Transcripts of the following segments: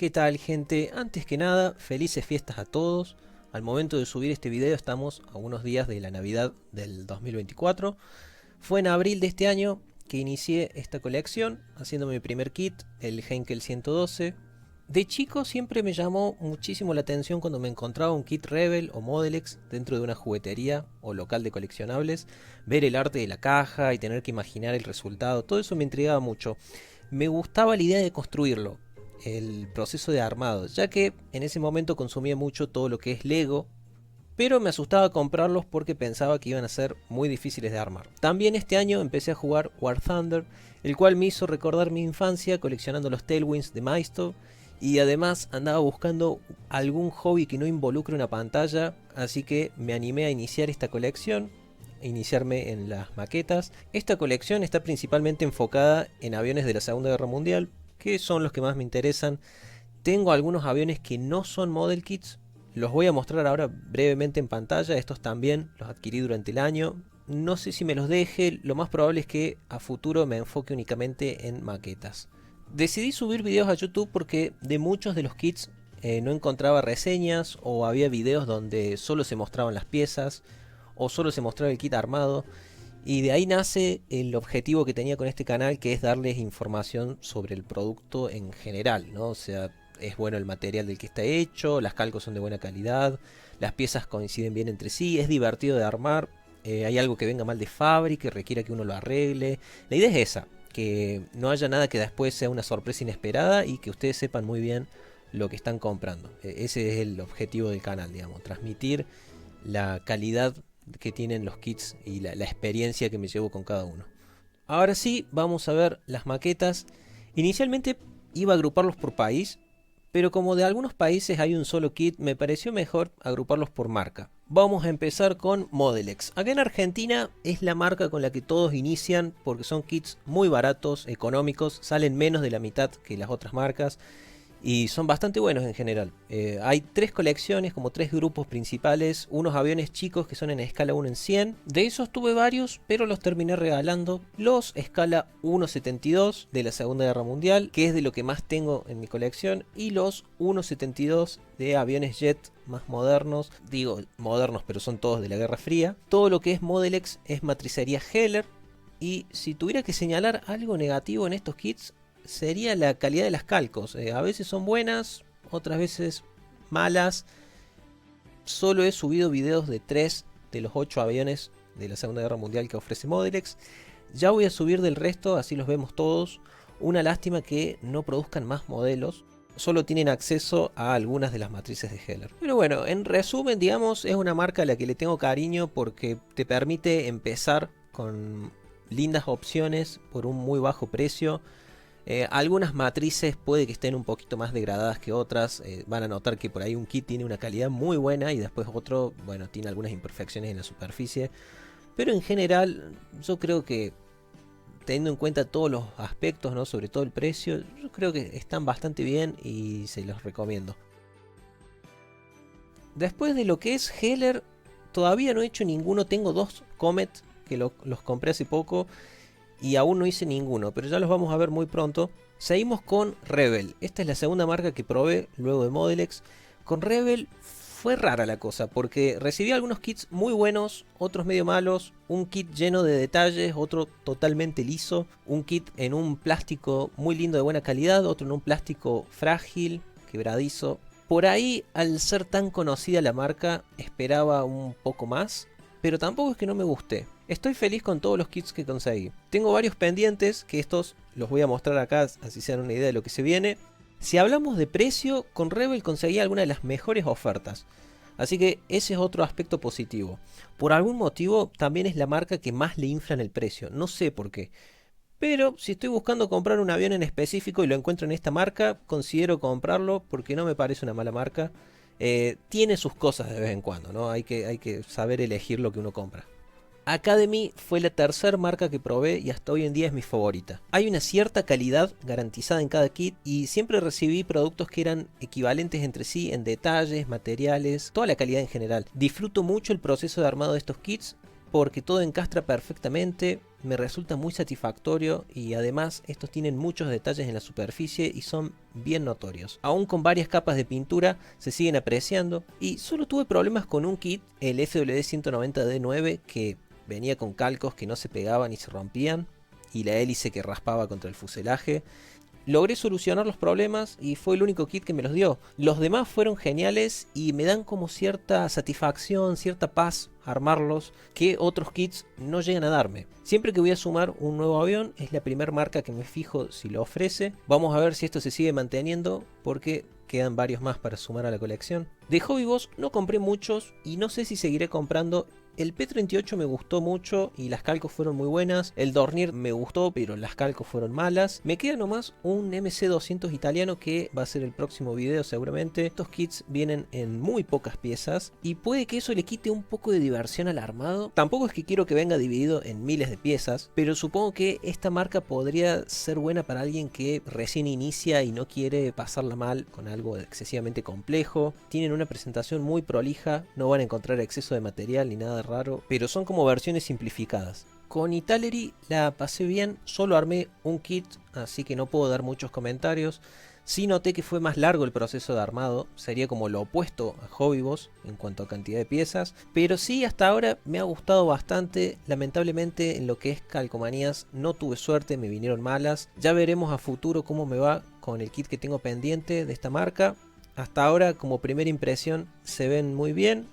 ¿Qué tal, gente? Antes que nada, felices fiestas a todos. Al momento de subir este video estamos a unos días de la Navidad del 2024. Fue en abril de este año que inicié esta colección, haciendo mi primer kit, el Heinkel 112. De chico siempre me llamó muchísimo la atención cuando me encontraba un kit Rebel o Modelex dentro de una juguetería o local de coleccionables. Ver el arte de la caja y tener que imaginar el resultado, todo eso me intrigaba mucho. Me gustaba la idea de construirlo, el proceso de armado, ya que en ese momento consumía mucho todo lo que es Lego, pero me asustaba comprarlos porque pensaba que iban a ser muy difíciles de armar. También este año empecé a jugar War Thunder, el cual me hizo recordar mi infancia coleccionando los Tailwinds de Maisto, y además andaba buscando algún hobby que no involucre una pantalla, así que me animé a iniciar esta colección, a iniciarme en las maquetas. Esta colección está principalmente enfocada en aviones de la Segunda Guerra Mundial, que son los que más me interesan. Tengo algunos aviones que no son model kits, los voy a mostrar ahora brevemente en pantalla. Estos también los adquirí durante el año. No sé si me los deje, lo más probable es que a futuro me enfoque únicamente en maquetas. Decidí subir videos a YouTube porque de muchos de los kits no encontraba reseñas, o había videos donde solo se mostraban las piezas o solo se mostraba el kit armado. Y de ahí nace el objetivo que tenía con este canal, que es darles información sobre el producto en general, ¿no? O sea, es bueno el material del que está hecho, las calcos son de buena calidad, las piezas coinciden bien entre sí, es divertido de armar, hay algo que venga mal de fábrica y requiera que uno lo arregle. La idea es esa, que no haya nada que después sea una sorpresa inesperada y que ustedes sepan muy bien lo que están comprando. Ese es el objetivo del canal, digamos, transmitir la calidad que tienen los kits y la experiencia que me llevo con cada uno. Ahora sí, vamos a ver las maquetas. Inicialmente iba a agruparlos por país, pero como de algunos países hay un solo kit, me pareció mejor agruparlos por marca. Vamos a empezar con Modelex. Acá en Argentina es la marca con la que todos inician porque son kits muy baratos, económicos, salen menos de la mitad que las otras marcas y son bastante buenos en general. Hay tres colecciones, como tres grupos principales, unos aviones chicos que son en escala 1 en 100, de esos tuve varios, pero los terminé regalando. Los escala 1.72 de la Segunda Guerra Mundial, que es de lo que más tengo en mi colección, y los 1.72 de aviones jet más modernos, digo modernos pero son todos de la Guerra Fría. Todo lo que es Modelex es matricería Heller, y si tuviera que señalar algo negativo en estos kits, sería la calidad de las calcos. A veces son buenas, otras veces malas. Solo he subido videos de 3 de los 8 aviones de la Segunda Guerra Mundial que ofrece Modelex. Ya voy a subir del resto, así los vemos todos. Una lástima que no produzcan más modelos, solo tienen acceso a algunas de las matrices de Heller. Pero bueno, en resumen, digamos, es una marca a la que le tengo cariño porque te permite empezar con lindas opciones por un muy bajo precio. Algunas matrices puede que estén un poquito más degradadas que otras. Van a notar que por ahí un kit tiene una calidad muy buena y después otro, bueno, tiene algunas imperfecciones en la superficie. Pero en general yo creo que, teniendo en cuenta todos los aspectos, ¿no? Sobre todo el precio, yo creo que están bastante bien y se los recomiendo. Después de lo que es Heller, todavía no he hecho ninguno. Tengo dos Comet que los compré hace poco y aún no hice ninguno, pero ya los vamos a ver muy pronto. Seguimos con Rebel. Esta es la segunda marca que probé luego de Modelex. Con Rebel fue rara la cosa, porque recibí algunos kits muy buenos, otros medio malos, un kit lleno de detalles, otro totalmente liso, un kit en un plástico muy lindo de buena calidad, otro en un plástico frágil, quebradizo. Por ahí, al ser tan conocida la marca, esperaba un poco más, pero tampoco es que no me guste. Estoy feliz con todos los kits que conseguí. Tengo varios pendientes, que estos los voy a mostrar acá, así se dan una idea de lo que se viene. Si hablamos de precio, con Rebel conseguí algunas de las mejores ofertas. Así que ese es otro aspecto positivo. Por algún motivo, también es la marca que más le inflan el precio. No sé por qué. Pero si estoy buscando comprar un avión en específico y lo encuentro en esta marca, considero comprarlo porque no me parece una mala marca. Tiene sus cosas de vez en cuando, ¿no? Hay que saber elegir lo que uno compra. Academy fue la tercera marca que probé y hasta hoy en día es mi favorita. Hay una cierta calidad garantizada en cada kit y siempre recibí productos que eran equivalentes entre sí en detalles, materiales, toda la calidad en general. Disfruto mucho el proceso de armado de estos kits porque todo encastra perfectamente, me resulta muy satisfactorio y además estos tienen muchos detalles en la superficie y son bien notorios. Aún con varias capas de pintura se siguen apreciando y solo tuve problemas con un kit, el FWD-190D9, que venía con calcos que no se pegaban y se rompían y la hélice que raspaba contra el fuselaje. Logré solucionar los problemas y fue el único kit que me los dio. Los demás fueron geniales y me dan como cierta satisfacción, cierta paz armarlos que otros kits no llegan a darme. Siempre que voy a sumar un nuevo avión es la primera marca que me fijo si lo ofrece. Vamos a ver si esto se sigue manteniendo porque quedan varios más para sumar a la colección. De Hobby Boss no compré muchos y no sé si seguiré comprando. El P-38 me gustó mucho y las calcos fueron muy buenas. El Dornier me gustó, pero las calcos fueron malas. Me queda nomás un MC200 italiano que va a ser el próximo video seguramente. Estos kits vienen en muy pocas piezas y puede que eso le quite un poco de diversión al armado. Tampoco es que quiero que venga dividido en miles de piezas, pero supongo que esta marca podría ser buena para alguien que recién inicia y no quiere pasarla mal con algo excesivamente complejo. Tienen una presentación muy prolija, no van a encontrar exceso de material ni nada raro, pero son como versiones simplificadas. Con Italeri la pasé bien, solo armé un kit, así que no puedo dar muchos comentarios. Sí noté que fue más largo el proceso de armado, sería como lo opuesto a Hobby Boss en cuanto a cantidad de piezas, pero sí, hasta ahora me ha gustado bastante. Lamentablemente en lo que es calcomanías no tuve suerte, me vinieron malas. Ya veremos a futuro cómo me va con el kit que tengo pendiente de esta marca. Hasta ahora, como primera impresión, se ven muy bien.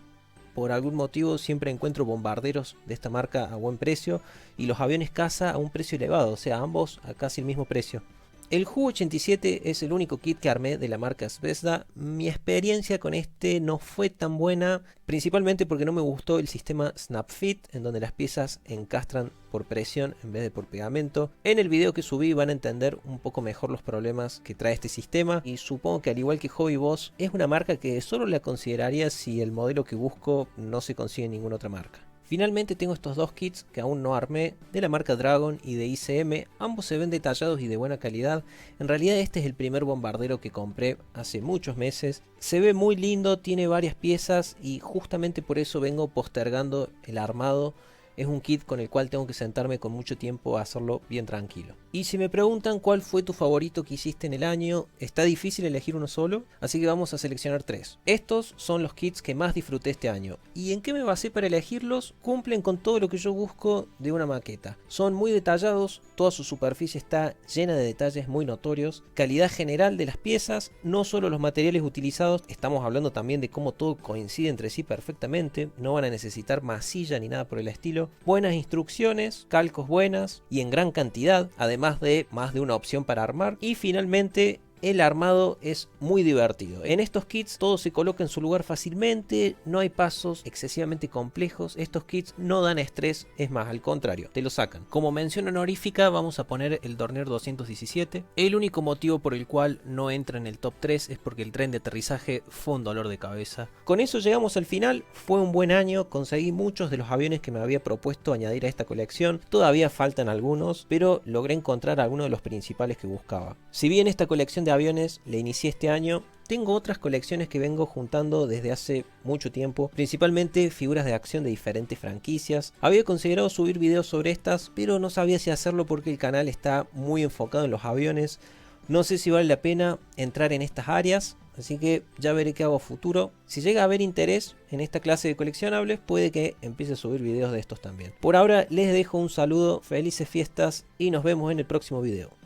Por algún motivo siempre encuentro bombarderos de esta marca a buen precio y los aviones caza a un precio elevado, o sea, ambos a casi el mismo precio. El Ju-87 es el único kit que armé de la marca Zvezda. Mi experiencia con este no fue tan buena, principalmente porque no me gustó el sistema Snap Fit, en donde las piezas encastran por presión en vez de por pegamento. En el video que subí van a entender un poco mejor los problemas que trae este sistema, y supongo que al igual que Hobby Boss es una marca que solo la consideraría si el modelo que busco no se consigue en ninguna otra marca. Finalmente tengo estos dos kits que aún no armé, de la marca Dragon y de ICM. Ambos se ven detallados y de buena calidad. En realidad este es el primer bombardero que compré hace muchos meses. Se ve muy lindo, tiene varias piezas y justamente por eso vengo postergando el armado. Es un kit con el cual tengo que sentarme con mucho tiempo a hacerlo bien tranquilo. Y si me preguntan cuál fue tu favorito que hiciste en el año, está difícil elegir uno solo, así que vamos a seleccionar 3. Estos son los kits que más disfruté este año. ¿Y en qué me basé para elegirlos? Cumplen con todo lo que yo busco de una maqueta. Son muy detallados, toda su superficie está llena de detalles muy notorios, calidad general de las piezas, no solo los materiales utilizados, estamos hablando también de cómo todo coincide entre sí perfectamente, no van a necesitar masilla ni nada por el estilo. Buenas instrucciones, calcos buenas y en gran cantidad, además de más de una opción para armar. Y finalmente, el armado es muy divertido. En estos kits todo se coloca en su lugar fácilmente, no hay pasos excesivamente complejos. Estos kits no dan estrés, es más, al contrario, te lo sacan. Como mención honorífica vamos a poner el Dornier 217. El único motivo por el cual no entra en el top 3 es porque el tren de aterrizaje fue un dolor de cabeza. Con eso llegamos al final, fue un buen año, conseguí muchos de los aviones que me había propuesto añadir a esta colección. Todavía faltan algunos, pero logré encontrar algunos de los principales que buscaba. Si bien esta colección de aviones la inicié este año, tengo otras colecciones que vengo juntando desde hace mucho tiempo, principalmente figuras de acción de diferentes franquicias. Había considerado subir videos sobre estas, pero no sabía si hacerlo porque el canal está muy enfocado en los aviones. No sé si vale la pena entrar en estas áreas, así que ya veré qué hago a futuro. Si llega a haber interés en esta clase de coleccionables, puede que empiece a subir videos de estos también. Por ahora les dejo un saludo, felices fiestas y nos vemos en el próximo video.